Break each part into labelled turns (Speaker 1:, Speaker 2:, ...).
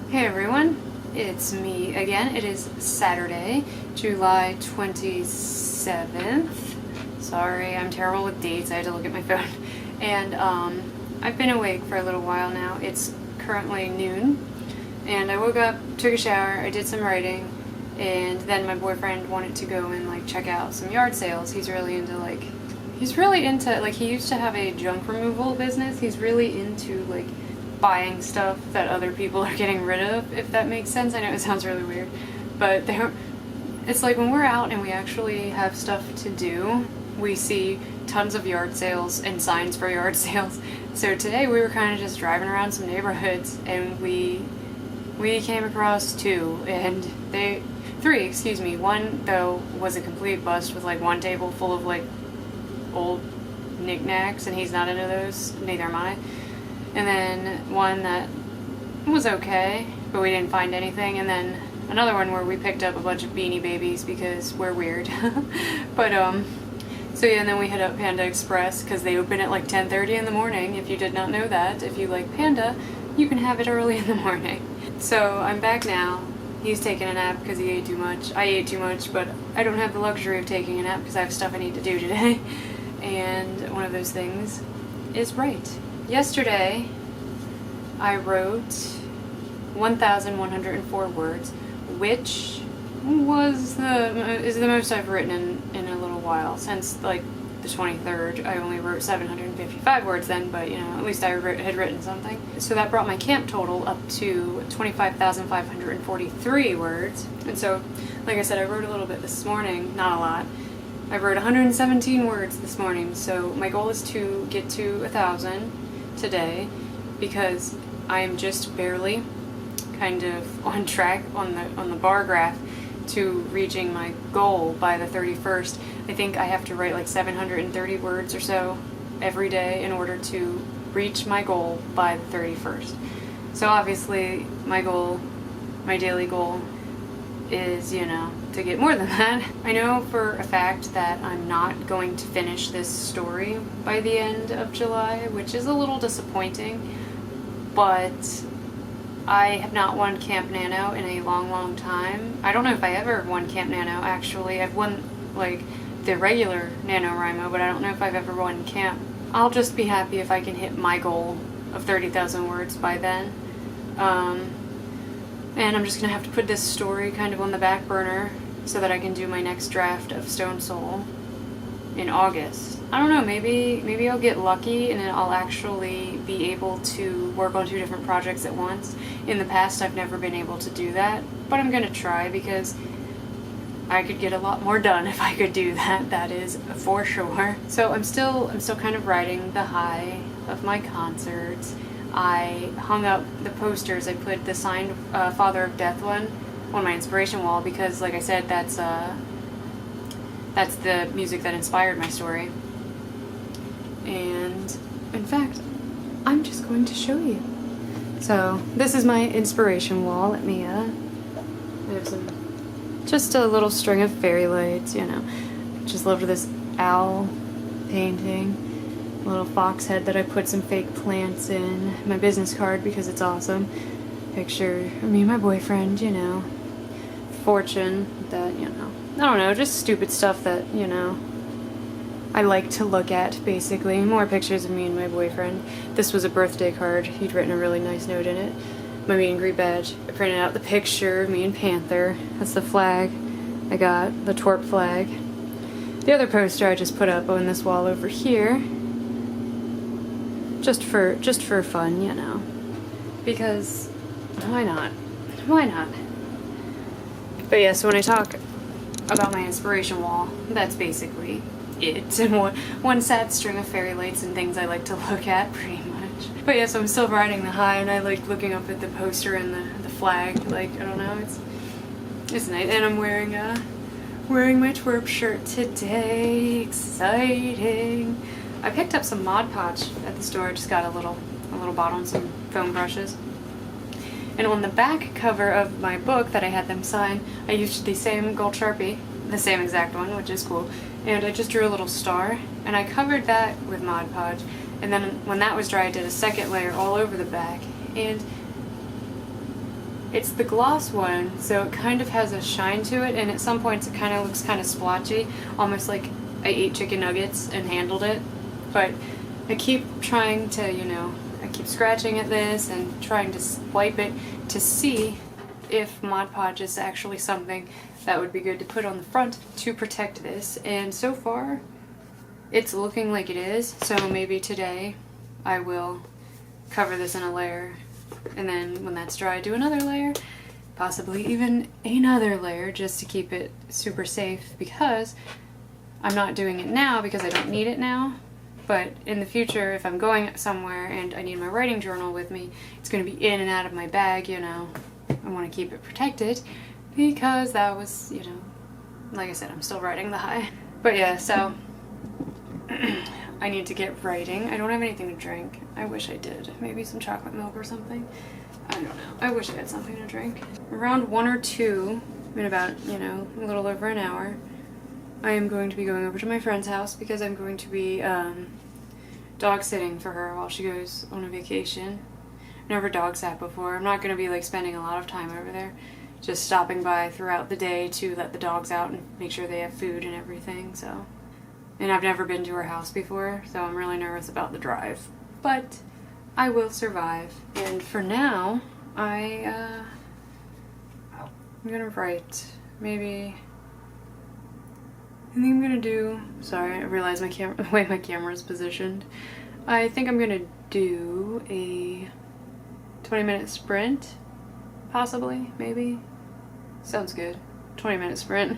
Speaker 1: Hey everyone, it's me again. It is Saturday, July 27th. Sorry, I'm terrible with dates. I had to look at my phone. And I've been awake for a little while now. It's currently noon. And I woke up, took a shower, I did some writing, and then my boyfriend wanted to go and check out some yard sales. He's really into he used to have a junk removal business. He's really into buying stuff that other people are getting rid of, if that makes sense. I know it sounds really weird, but it's like when we're out and we actually have stuff to do, we see tons of yard sales and signs for yard sales. So today we were kind of just driving around some neighborhoods and we came across three, excuse me. One though was a complete bust with one table full of old knickknacks, and he's not into those, neither am I. And then one that was okay, but we didn't find anything. And then another one where we picked up a bunch of Beanie Babies because we're weird. But so yeah, and then we hit up Panda Express because they open at 10:30 in the morning. If you did not know that, if you like Panda, you can have it early in the morning. So I'm back now. He's taking a nap because he ate too much. I ate too much, but I don't have the luxury of taking a nap because I have stuff I need to do today. And one of those things is write. Yesterday, I wrote 1,104 words, which is the most I've written in a little while. Since the 23rd, I only wrote 755 words then, but at least I had written something. So that brought my camp total up to 25,543 words. And so, like I said, I wrote a little bit this morning, not a lot. I wrote 117 words this morning, so my goal is to get to 1,000 today, because I am just barely kind of on track on the bar graph to reaching my goal by the 31st. I think I have to write 730 words or so every day in order to reach my goal by the 31st. So obviously my daily goal is, to get more than that. I know for a fact that I'm not going to finish this story by the end of July, which is a little disappointing, but I have not won Camp Nano in a long time. I don't know if I ever won Camp Nano, actually. I've won the regular NaNoWriMo, but I don't know if I've ever won Camp. I'll just be happy if I can hit my goal of 30,000 words by then. And I'm just gonna have to put this story kind of on the back burner so that I can do my next draft of Stone Soul in August. I don't know, maybe I'll get lucky and then I'll actually be able to work on 2 different projects at once. In the past, I've never been able to do that, but I'm gonna try because I could get a lot more done if I could do that, that is for sure. So I'm still kind of riding the high of my concerts. I hung up the posters. I put the signed Father of Death one on my inspiration wall because, like I said, that's the music that inspired my story. And in fact, I'm just going to show you. So this is my inspiration wall. Let me I have just a little string of fairy lights, Just loved this owl painting. A little fox head that I put some fake plants in. My business card because it's awesome. Picture of me and my boyfriend, Fortune, that, I don't know, just stupid stuff that, I like to look at, basically. More pictures of me and my boyfriend. This was a birthday card. He'd written a really nice note in it. My meet and greet badge. I printed out the picture of me and Panther. That's the flag I got, the twerp flag. The other poster I just put up on this wall over here. Just for fun, because why not? Why not? But yeah, so when I talk about my inspiration wall, that's basically it. And one sad string of fairy lights and things I like to look at, pretty much. But yeah, so I'm still riding the high, and I like looking up at the poster and the flag. I don't know, it's nice. And I'm wearing my twerp shirt today. Exciting. I picked up some Mod Podge at the store. I just got a little bottle and some foam brushes. And on the back cover of my book that I had them sign, I used the same gold Sharpie, the same exact one, which is cool. And I just drew a little star, and I covered that with Mod Podge. And then when that was dry, I did a second layer all over the back. And It's the gloss one, so it kind of has a shine to it, and at some points it kind of looks kind of splotchy, almost like I ate chicken nuggets and handled it. But I keep trying to, you know, I keep scratching at this and trying to wipe it to see if Mod Podge is actually something that would be good to put on the front to protect this. And so far, it's looking like it is, so maybe today I will cover this in a layer, and then when that's dry, do another layer, possibly even another layer, just to keep it super safe, because I'm not doing it now because I don't need it now. But in the future, if I'm going somewhere and I need my writing journal with me, it's going to be in and out of my bag, you know. I want to keep it protected because that was, you know, like I said, I'm still riding the high. But yeah, so I need to get writing. I don't have anything to drink. I wish I did. Maybe some chocolate milk or something. I don't know. I wish I had something to drink. Around 1 or 2, in about, you know, a little over an hour, I am going to be going over to my friend's house because I'm going to be dog sitting for her while she goes on a vacation. I've never dog sat before. I'm not going to be like spending a lot of time over there. Just stopping by throughout the day to let the dogs out and make sure they have food and everything, so. And I've never been to her house before, so I'm really nervous about the drive. But I will survive. And for now, I'm gonna write. Maybe. I think I'm gonna do. Sorry, I realized the way my camera is positioned. I think I'm gonna do a 20-minute sprint. Possibly, maybe. Sounds good. 20-minute sprint.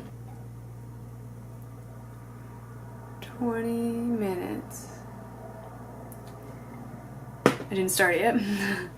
Speaker 1: 20 minutes. I didn't start it yet.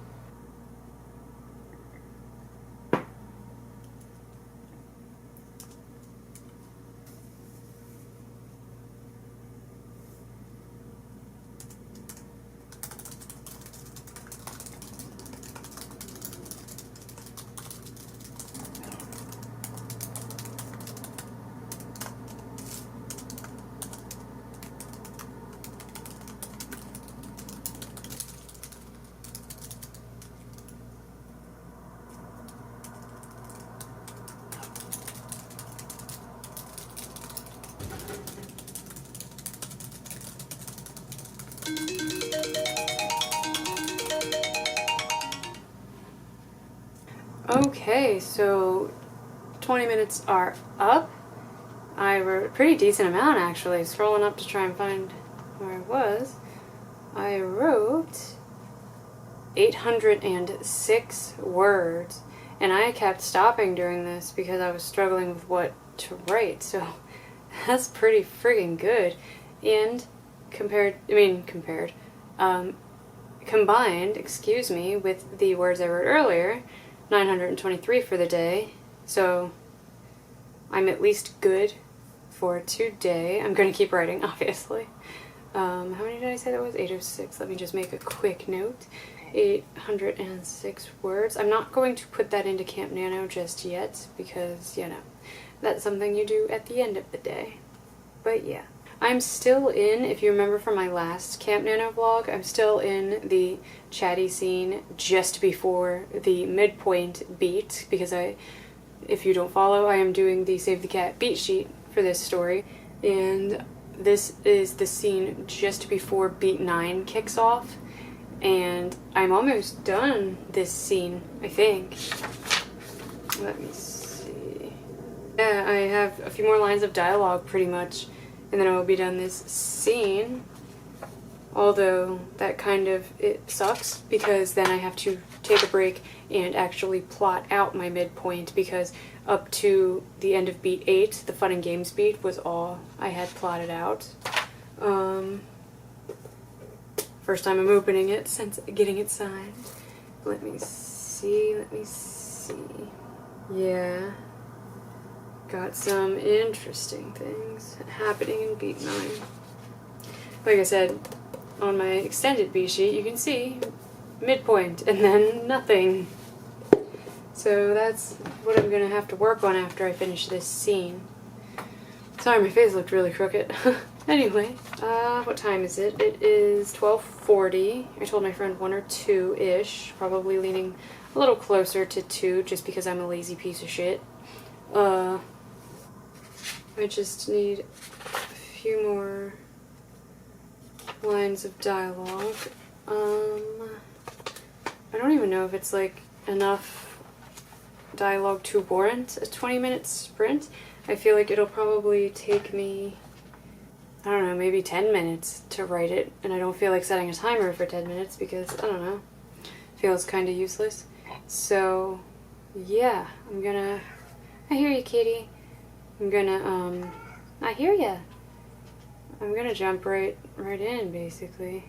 Speaker 1: Okay, so 20 minutes are up. I wrote a pretty decent amount actually, scrolling up to try and find where I was. I wrote 806 words, and I kept stopping during this because I was struggling with what to write, so that's pretty friggin' good. And combined, excuse me, with the words I wrote earlier, 923 for the day, so I'm at least good for today. I'm going to keep writing, obviously. How many did I say that was? 806. Let me just make a quick note. 806 words. I'm not going to put that into Camp Nano just yet because, you know, that's something you do at the end of the day. But yeah. I'm still in, if you remember from my last Camp Nano vlog, I'm still in the chatty scene just before the midpoint beat, because if you don't follow, I am doing the Save the Cat beat sheet for this story, and this is the scene just before beat 9 kicks off, and I'm almost done this scene, I think. Let me see. Yeah, I have a few more lines of dialogue pretty much, and then I will be done this scene, although that kind of, it sucks because then I have to take a break and actually plot out my midpoint, because up to the end of beat 8, the fun and games beat, was all I had plotted out. First time I'm opening it since getting it signed. Let me see. Yeah. Got some interesting things happening in beat 9. Like I said, on my extended beat sheet, you can see midpoint and then nothing. So that's what I'm going to have to work on after I finish this scene. Sorry, my face looked really crooked. Anyway, what time is it? It is 12:40. I told my friend 1 or 2-ish, probably leaning a little closer to 2 just because I'm a lazy piece of shit. I just need a few more lines of dialogue. I don't even know if it's like enough dialogue to warrant a 20-minute sprint. I feel like it'll probably take me, I don't know, maybe 10 minutes to write it, and I don't feel like setting a timer for 10 minutes because, I don't know, feels kind of useless. So, yeah, I hear you, kitty. I hear ya. I'm gonna jump right in, basically.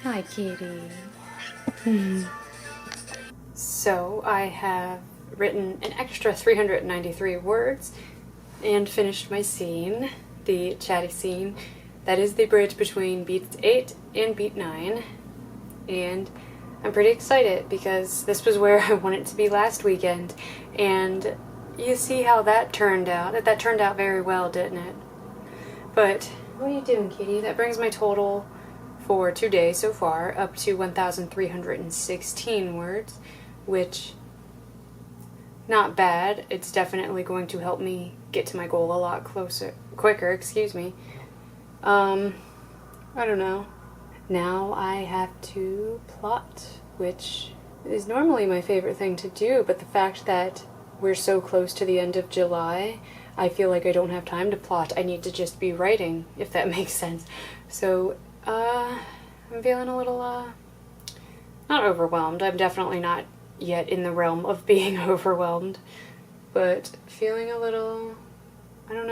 Speaker 1: Hi, kitty. So, I have written an extra 393 words and finished my scene, the chatty scene. That is the bridge between beat 8 and beat 9. And I'm pretty excited because this was where I wanted to be last weekend. And you see how that turned out. That turned out very well, didn't it? But what are you doing, kitty? That brings my total for today so far up to 1,316 words, which, not bad. It's definitely going to help me get to my goal a lot quicker, excuse me. I don't know. Now I have to plot, which is normally my favorite thing to do, but the fact that we're so close to the end of July, I feel like I don't have time to plot. I need to just be writing, if that makes sense. So, I'm feeling a little, not overwhelmed. I'm definitely not yet in the realm of being overwhelmed, but feeling a little, I don't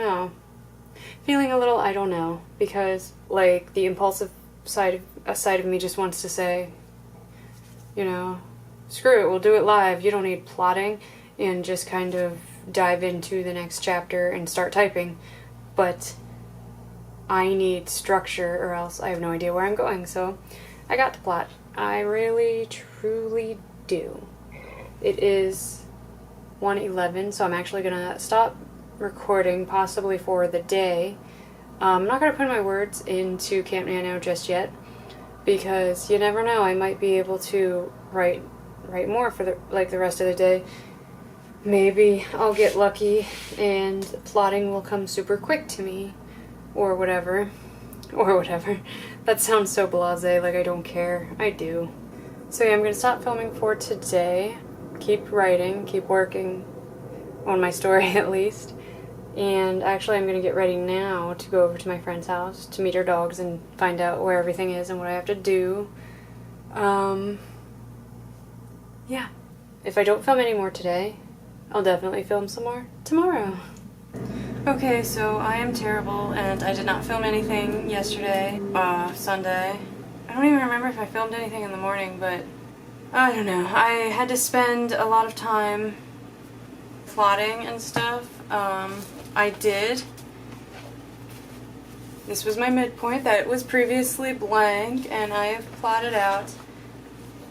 Speaker 1: know. Because, like, the impulsive side of me just wants to say, you know, screw it, we'll do it live. You don't need plotting, and just kind of dive into the next chapter and start typing. But I need structure or else I have no idea where I'm going, so I got to plot. I really, truly do. It is 1:11, so I'm actually gonna stop recording, possibly for the day. I'm not gonna put my words into Camp Nano just yet, because you never know, I might be able to write more for the rest of the day. Maybe I'll get lucky and plotting will come super quick to me, or whatever. That sounds so blasé, like I don't care. I do. So yeah, I'm gonna stop filming for today. Keep writing, keep working on my story at least. And actually I'm gonna get ready now to go over to my friend's house to meet her dogs and find out where everything is and what I have to do. Yeah. If I don't film any more today, I'll definitely film some more tomorrow. Okay, so I am terrible and I did not film anything yesterday, Sunday. I don't even remember if I filmed anything in the morning, but I don't know. I had to spend a lot of time plotting and stuff. I did. This was my midpoint that was previously blank, and I have plotted out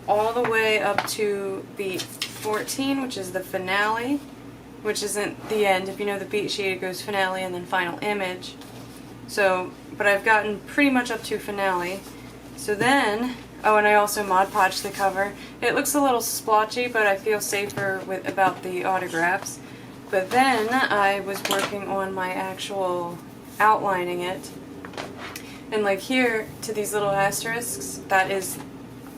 Speaker 1: all the way up to beat 14, which is the finale, which isn't the end. If you know the beat sheet, it goes finale and then final image. So, but I've gotten pretty much up to finale. So then, oh, and I also Mod Podged the cover. It looks a little splotchy, but I feel safer about the autographs. But then I was working on my actual outlining it. And like here, to these little asterisks, that is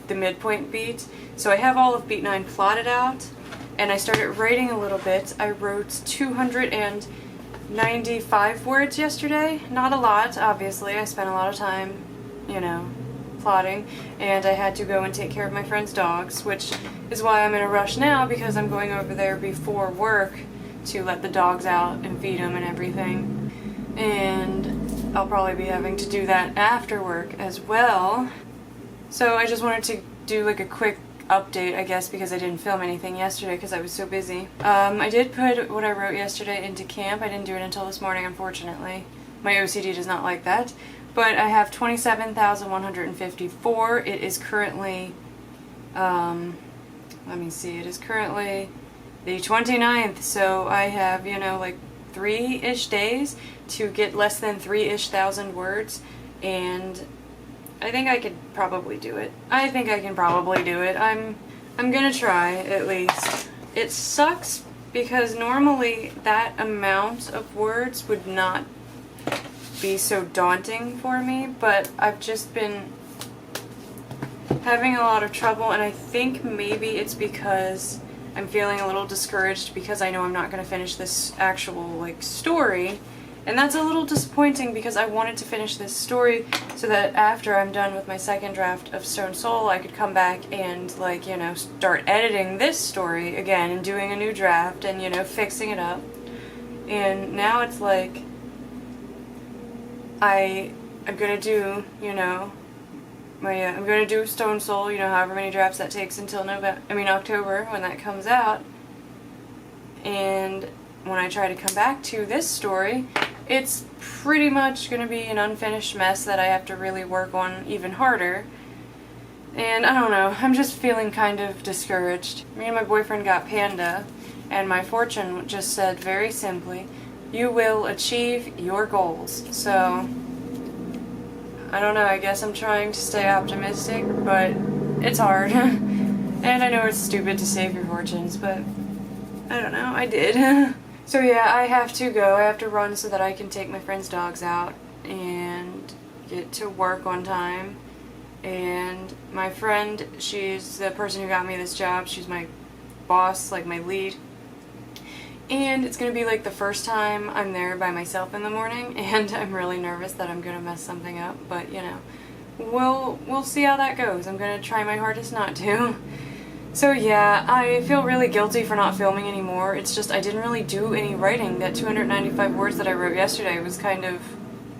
Speaker 1: the midpoint beat. So I have all of beat 9 plotted out, and I started writing a little bit. I wrote 295 words yesterday. Not a lot, obviously. I spent a lot of time, you know, plotting, and I had to go and take care of my friend's dogs, which is why I'm in a rush now, because I'm going over there before work to let the dogs out and feed them and everything. And I'll probably be having to do that after work as well. So I just wanted to do like a quick update, I guess, because I didn't film anything yesterday because I was so busy. I did put what I wrote yesterday into camp. I didn't do it until this morning, unfortunately. My OCD does not like that. But I have 27,154. It is currently, let me see, it is currently the 29th, so I have, you know, like 3-ish days to get less than 3-ish thousand words, and I think I could probably do it. I think I can probably do it. I'm gonna try, at least. It sucks because normally that amount of words would not be so daunting for me, but I've just been having a lot of trouble, and I think maybe it's because I'm feeling a little discouraged because I know I'm not going to finish this actual, like, story. And that's a little disappointing because I wanted to finish this story so that after I'm done with my second draft of Stone Soul, I could come back and, like, you know, start editing this story again and doing a new draft and, you know, fixing it up. And now it's like I'm gonna do, you know, I'm gonna do Stone Soul, you know, however many drafts that takes until October when that comes out. And when I try to come back to this story, it's pretty much gonna be an unfinished mess that I have to really work on even harder. And I don't know, I'm just feeling kind of discouraged. Me and my boyfriend got Panda, and my fortune just said very simply, you will achieve your goals. So I don't know, I guess I'm trying to stay optimistic, but it's hard. And I know it's stupid to save your fortunes, but I don't know, I did. So yeah, I have to go. I have to run so that I can take my friend's dogs out and get to work on time. And my friend, she's the person who got me this job. She's my boss, like my lead. And it's going to be like the first time I'm there by myself in the morning, and I'm really nervous that I'm going to mess something up, but you know, we'll see how that goes. I'm going to try my hardest not to. So yeah, I feel really guilty for not filming anymore. It's just I didn't really do any writing. That 295 words that I wrote yesterday was kind of,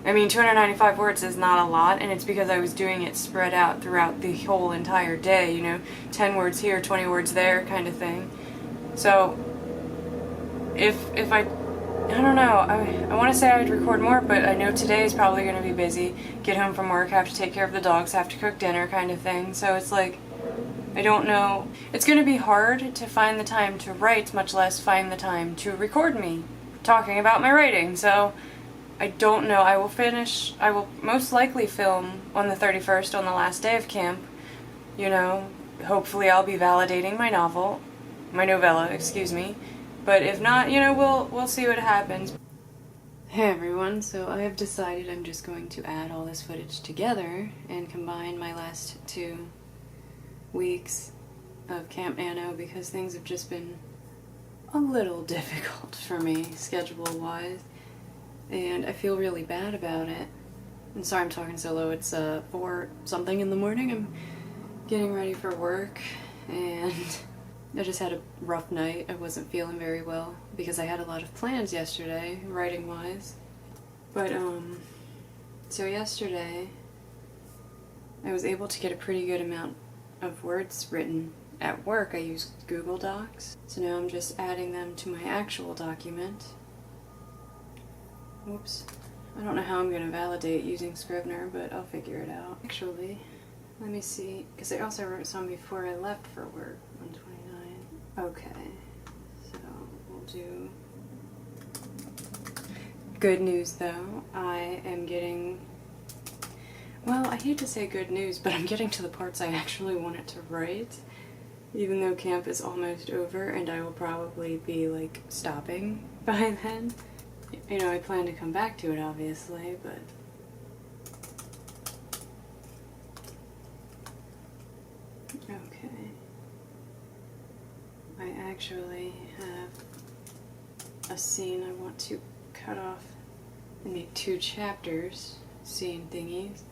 Speaker 1: 295 words is not a lot, and it's because I was doing it spread out throughout the whole entire day, you know, 10 words here, 20 words there kind of thing. So if I don't know, I want to say I would record more, but I know today is probably going to be busy. Get home from work, have to take care of the dogs, have to cook dinner kind of thing. So it's like, I don't know. It's going to be hard to find the time to write, much less find the time to record me talking about my writing. So I don't know. I will most likely film on the 31st, on the last day of camp. You know, hopefully I'll be validating my novella, excuse me. But if not, you know, we'll see what happens. Hey everyone, so I have decided I'm just going to add all this footage together and combine my last 2 weeks of Camp Nano because things have just been a little difficult for me, schedule-wise, and I feel really bad about it. I'm sorry I'm talking so low. It's 4 something in the morning. I'm getting ready for work, and I just had a rough night. I wasn't feeling very well because I had a lot of plans yesterday, writing-wise. But, so yesterday I was able to get a pretty good amount of words written at work. I used Google Docs. So now I'm just adding them to my actual document. Oops. I don't know how I'm going to validate using Scrivener, but I'll figure it out. Actually, let me see, because I also wrote some before I left for work. 129. Okay, so we'll do... Good news though, I am getting... Well, I hate to say good news, but I'm getting to the parts I actually wanted to write, even though camp is almost over and I will probably be, like, stopping by then. You know, I plan to come back to it, obviously, but... Okay. I actually have a scene I want to cut off and make 2 chapters, scene thingies.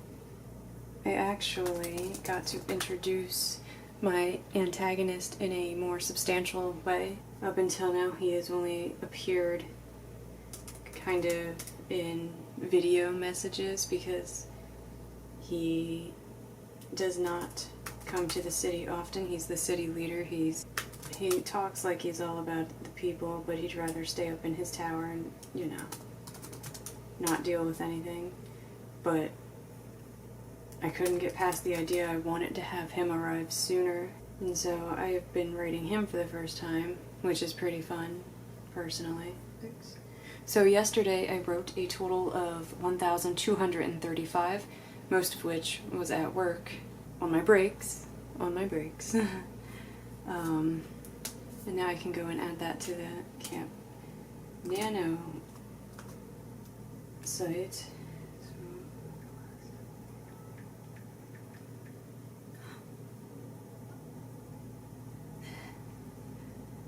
Speaker 1: I actually got to introduce my antagonist in a more substantial way. Up until now, he has only appeared kind of in video messages because he does not come to the city often. He's the city leader. He talks like he's all about the people, but he'd rather stay up in his tower and, you know, not deal with anything. But I couldn't get past the idea I wanted to have him arrive sooner And so I've been writing him for the first time, which is pretty fun, personally. So yesterday I wrote a total of 1,235, most of which was at work, on my breaks. And now I can go and add that to the Camp Nano site.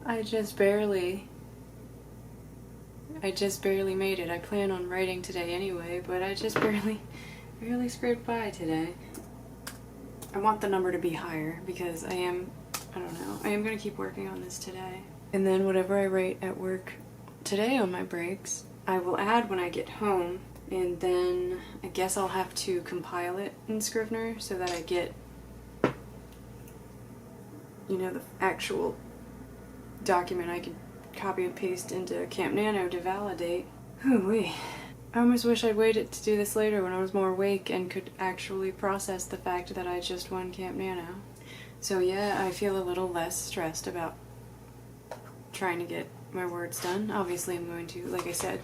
Speaker 1: I just barely made it. I plan on writing today anyway, but I just barely scraped by today. I want the number to be higher because I am gonna keep working on this today. And then whatever I write at work today on my breaks, I will add when I get home, and then I guess I'll have to compile it in Scrivener so that I get, the actual document I could copy and paste into Camp Nano to validate. Ooh-wee. I almost wish I'd waited to do this later when I was more awake and could actually process the fact that I just won Camp Nano. So yeah, I feel a little less stressed about trying to get my words done. Obviously I'm going to, like I said,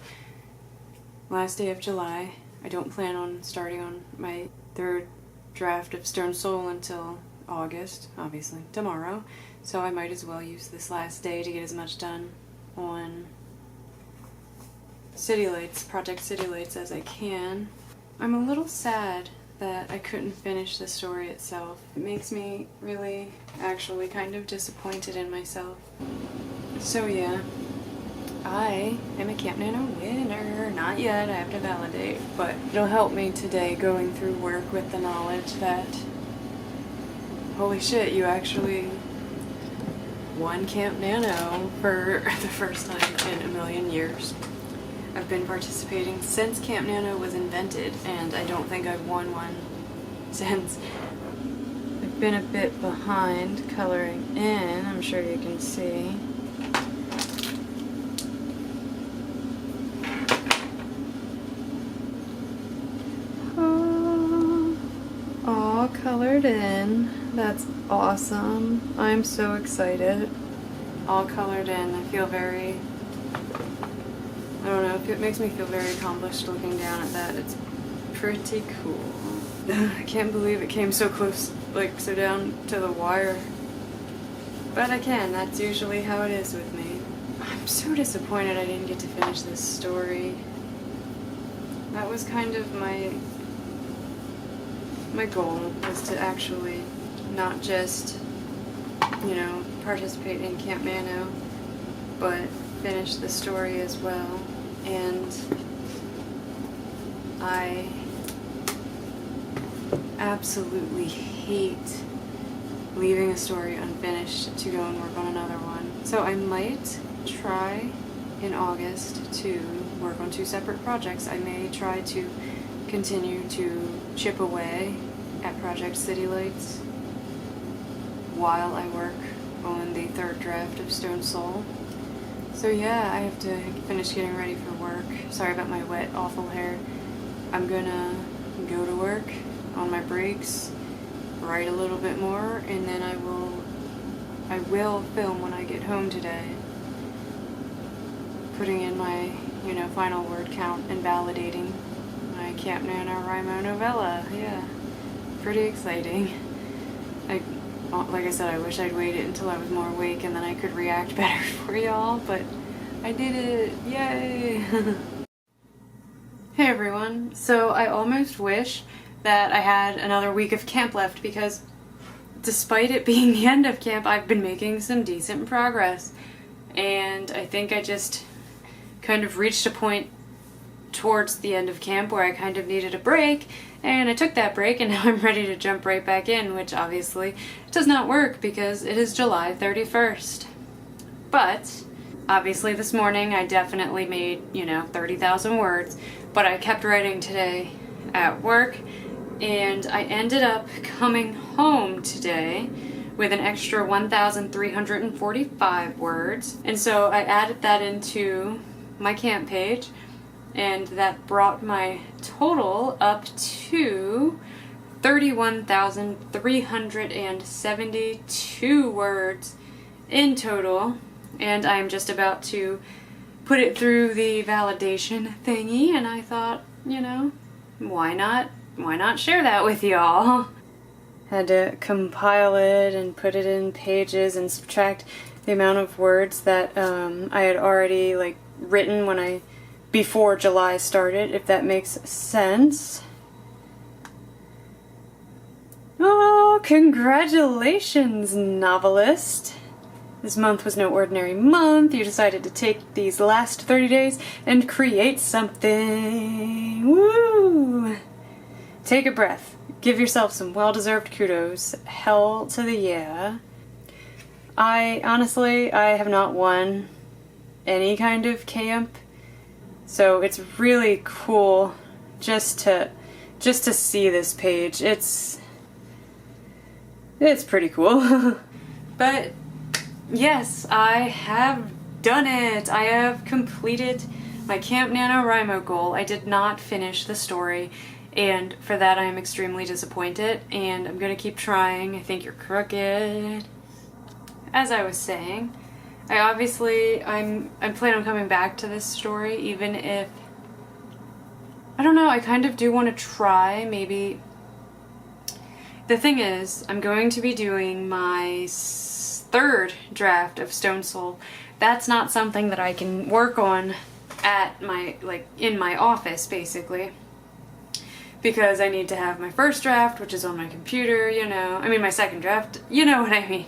Speaker 1: last day of July. I don't plan on starting on my third draft of Stone Soul until August, obviously, tomorrow. So I might as well use this last day to get as much done on City Lights, Project City Lights, as I can. I'm a little sad that I couldn't finish the story itself. It makes me really, actually kind of disappointed in myself. So yeah, I am a Camp Nano winner. Not yet, I have to validate, but it'll help me today going through work with the knowledge that, holy shit, you actually won Camp Nano for the first time in a million years. I've been participating since Camp Nano was invented, and I don't think I've won one since. I've been a bit behind coloring in, I'm sure you can see. All colored in. That's awesome. I'm so excited. All colored in. I feel very, I don't know, it makes me feel very accomplished looking down at that. It's pretty cool. I can't believe it came so close, like so down to the wire. But I can, that's usually how it is with me. I'm so disappointed I didn't get to finish this story. That was kind of my goal, was to actually not just, participate in Camp Nano, but finish the story as well. And I absolutely hate leaving a story unfinished to go and work on another one. So I might try in August to work on 2 separate projects. I may try to continue to chip away at Project City Lights while I work on the third draft of Stone Soul. So yeah, I have to finish getting ready for work. Sorry about my wet, awful hair. I'm gonna go to work on my breaks, write a little bit more, and then I will film when I get home today, putting in my, final word count and validating my Camp NaNoWriMo novella. Yeah, pretty exciting. Like I said, I wish I'd waited until I was more awake and then I could react better for y'all, but I did it! Yay! Hey everyone, so I almost wish that I had another week of camp left, because despite it being the end of camp, I've been making some decent progress. And I think I just kind of reached a point towards the end of camp where I kind of needed a break, and I took that break and now I'm ready to jump right back in, which obviously does not work because it is July 31st. But obviously this morning I definitely made, 30,000 words, but I kept writing today at work, and I ended up coming home today with an extra 1,345 words. And so I added that into my camp page, and that brought my total up to 31,372 words in total, and I'm just about to put it through the validation thingy, and I thought, you know, why not share that with y'all? Had to compile it and put it in pages and subtract the amount of words that I had already like written before July started, if that makes sense. Oh, congratulations, novelist! This month was no ordinary month. You decided to take these last 30 days and create something. Woo! Take a breath. Give yourself some well-deserved kudos. Hell to the yeah. I have not won any kind of camp, so it's really cool just to see this page. It's pretty cool. But yes, I have done it. I have completed my Camp NaNoWriMo goal. I did not finish the story, and for that I am extremely disappointed, and I'm gonna keep trying. I think you're crooked. As I was saying, I'm planning on coming back to this story, even if, I don't know, I kind of do want to try, maybe. The thing is, I'm going to be doing my third draft of Stone Soul. That's not something that I can work on at in my office, basically, because I need to have my first draft, which is on my computer, my second draft, you know what I mean.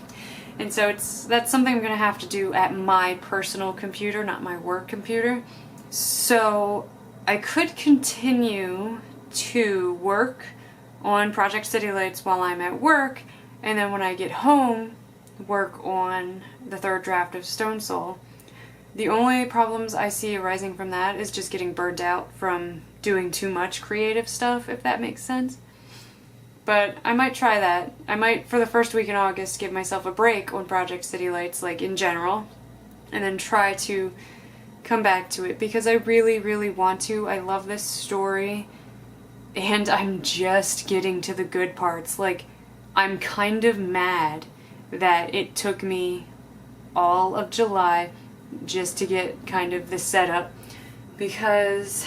Speaker 1: And so that's something I'm going to have to do at my personal computer, not my work computer. So I could continue to work on Project City Lights while I'm at work, and then when I get home, work on the third draft of Stone Soul. The only problems I see arising from that is just getting burnt out from doing too much creative stuff, if that makes sense. But I might try that. I might, for the first week in August, give myself a break on Project City Lights, like in general, and then try to come back to it, because I really, really want to. I love this story, and I'm just getting to the good parts. Like, I'm kind of mad that it took me all of July just to get kind of the setup, because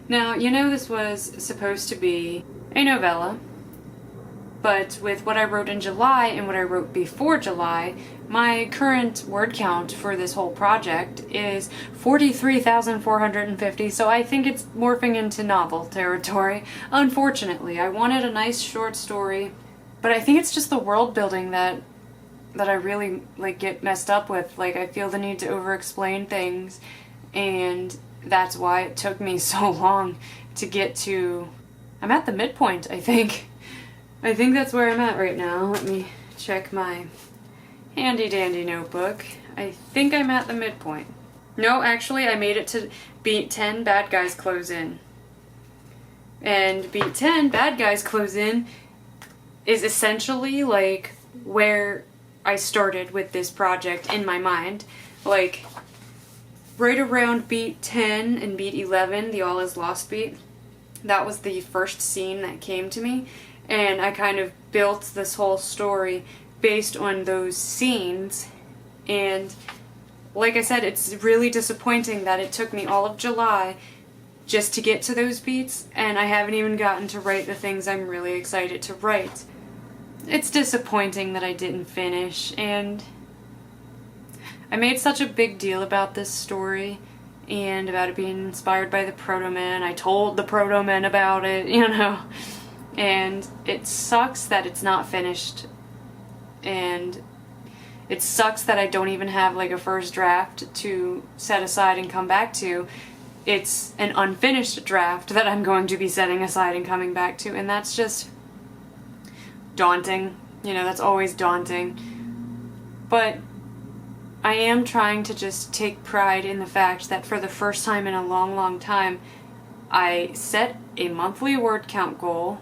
Speaker 1: now, this was supposed to be a novella, but with what I wrote in July and what I wrote before July, my current word count for this whole project is 43,450, so I think it's morphing into novel territory. Unfortunately, I wanted a nice short story, but I think it's just the world building that I really get messed up with. I feel the need to over-explain things, and that's why it took me so long to get to... I'm at the midpoint, I think. I think that's where I'm at right now. Let me check my handy-dandy notebook. I think I'm at the midpoint. No, actually, I made it to beat 10, bad guys close in. And beat 10, bad guys close in is essentially where I started with this project in my mind. Right around beat 10 and beat 11, the All Is Lost beat, that was the first scene that came to me, and I kind of built this whole story based on those scenes. And like I said, it's really disappointing that it took me all of July just to get to those beats, and I haven't even gotten to write the things I'm really excited to write. It's disappointing that I didn't finish, and I made such a big deal about this story and about it being inspired by the Proto-Men. I told the Proto-Men about it, and it sucks that it's not finished, and it sucks that I don't even have a first draft to set aside and come back to. It's an unfinished draft that I'm going to be setting aside and coming back to, and that's just daunting. That's always daunting. But I am trying to just take pride in the fact that for the first time in a long, long time, I set a monthly word count goal,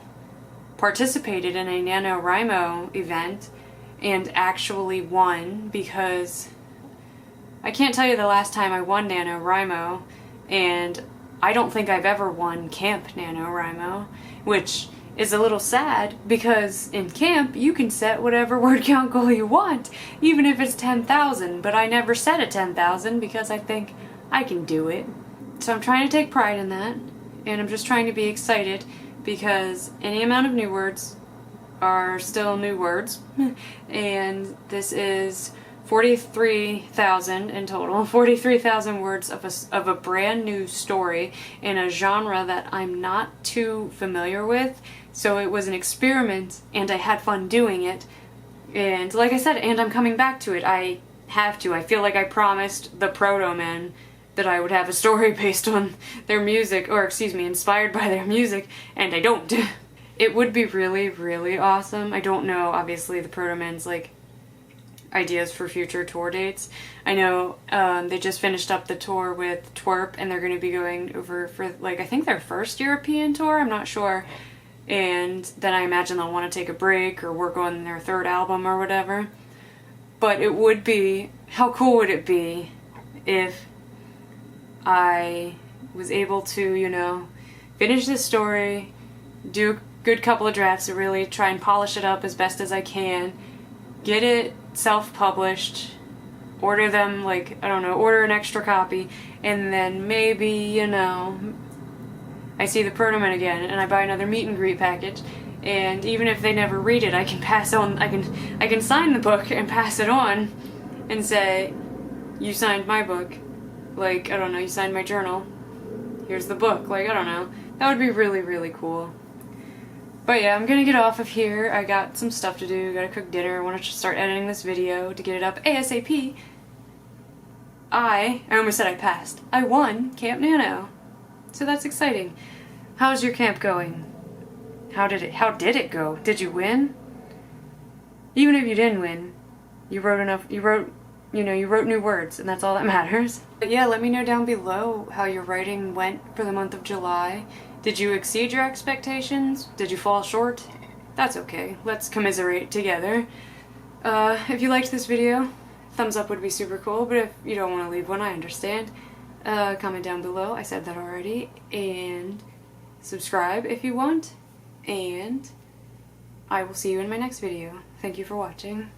Speaker 1: participated in a NaNoWriMo event, and actually won, because I can't tell you the last time I won NaNoWriMo, and I don't think I've ever won Camp NaNoWriMo, which is a little sad because in camp you can set whatever word count goal you want, even if it's 10,000, but I never set a 10,000 because I think I can do it. So I'm trying to take pride in that, and I'm just trying to be excited because any amount of new words are still new words, and this is 43,000 in total, 43,000 words of a brand new story in a genre that I'm not too familiar with. So it was an experiment and I had fun doing it. And like I said, and I'm coming back to it. I have to. I feel like I promised the Proto-Men that I would have a story based on their music, or excuse me, inspired by their music, and I don't. It would be really, really awesome. I don't know, obviously, the Proto-Men's like ideas for future tour dates. I know they just finished up the tour with Twerp, and they're going to be going over for like I think their first European tour, I'm not sure, and then I imagine they'll want to take a break or work on their third album or whatever. But it would be, how cool would it be if I was able to, you know, finish this story, do a good couple of drafts to really try and polish it up as best as I can, get it self-published, order them, like, I don't know, order an extra copy, and then maybe, you know, I see the Proto-Men again and I buy another meet and greet package, and even if they never read it, I can pass on, I can sign the book and pass it on and say, you signed my book, like, I don't know, you signed my journal, here's the book, like, I don't know, that would be really, really cool. But yeah, I'm gonna get off of here. I got some stuff to do, gotta cook dinner, I want to start editing this video to get it up ASAP. I almost said I passed. I won Camp Nano. So that's exciting. How's your camp going? How did it go? Did you win? Even if you didn't win, you wrote new words, and that's all that matters. But yeah, let me know down below how your writing went for the month of July. Did you exceed your expectations? Did you fall short? That's okay. Let's commiserate together. If you liked this video, thumbs up would be super cool, but if you don't want to leave one, I understand. Comment down below, I said that already, and subscribe if you want, and I will see you in my next video. Thank you for watching.